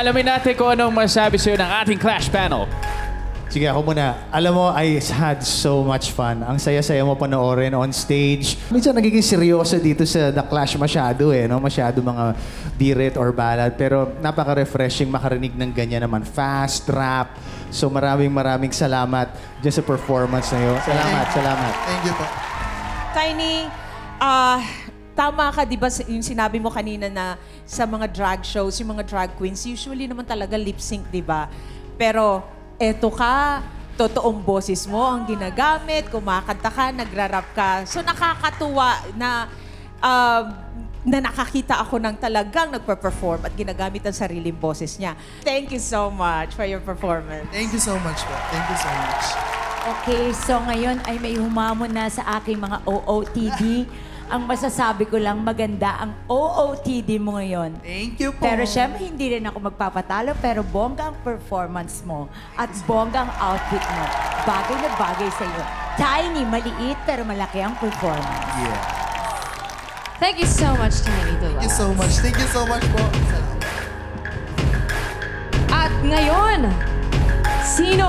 Alamin natin kung anong masabi sa'yo ng ating Clash panel. Sige, ako muna. Alam mo, I had so much fun. Ang saya-saya mo panoorin on stage. Minsan nagiging seryoso dito sa The Clash masyado no? Masyado mga birit or ballad. Pero napaka-refreshing makarinig ng ganyan naman. Fast, rap. So maraming salamat dyan sa performance na yun. Salamat. Thank you po. Tiny, tama ka, di ba, yung sinabi mo kanina na sa mga drag shows, yung mga drag queens, usually naman talaga lip sync, di ba? Pero eto ka, totoong boses mo ang ginagamit, kumakanta ka, nagrarap ka. So nakakatuwa na nakakita ako ng talagang nagpa-perform at ginagamit ang sariling boses niya. Thank you so much for your performance. Thank you so much po. Thank you so much. Okay, so ngayon ay may humamon na sa aking mga OOTD. Ang masasabi ko lang, maganda ang OOTD mo ngayon. Thank you po. Pero syempre, hindi rin ako magpapatalo, pero bongga ang performance mo at bongga ang outfit mo. Bagay na bagay sa'yo. Tiny, maliit, pero malaki ang performance. Yeah. Thank you so much, Tiny Deluxe. Thank you so much. Thank you so much po. Salamat. At ngayon, sino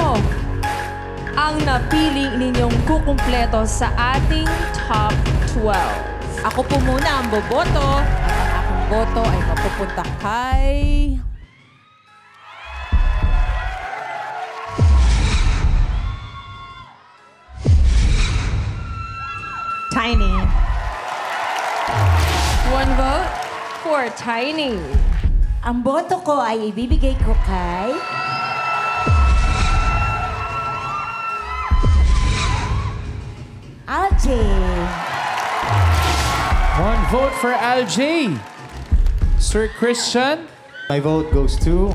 ang napili ninyong kukumpleto sa ating top 12? Ako po muna ang boboto. At ang aking boto ay mapupunta kay... Tiny. One vote for Tiny. Ang boto ko ay ibibigay ko kay... Algie. One vote for LJ. Sir Christian. My vote goes to...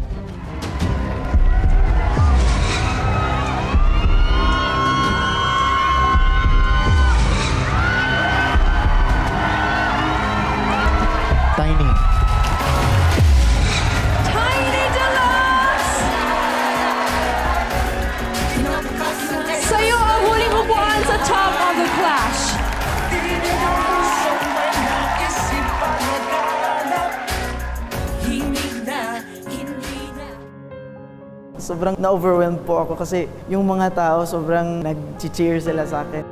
Tiny. Tiny Deluxe! Sa'yo ang huling upuan sa top of the Clash. Sobrang na-overwhelmed po ako kasi yung mga tao sobrang nag-cheer sila sa akin.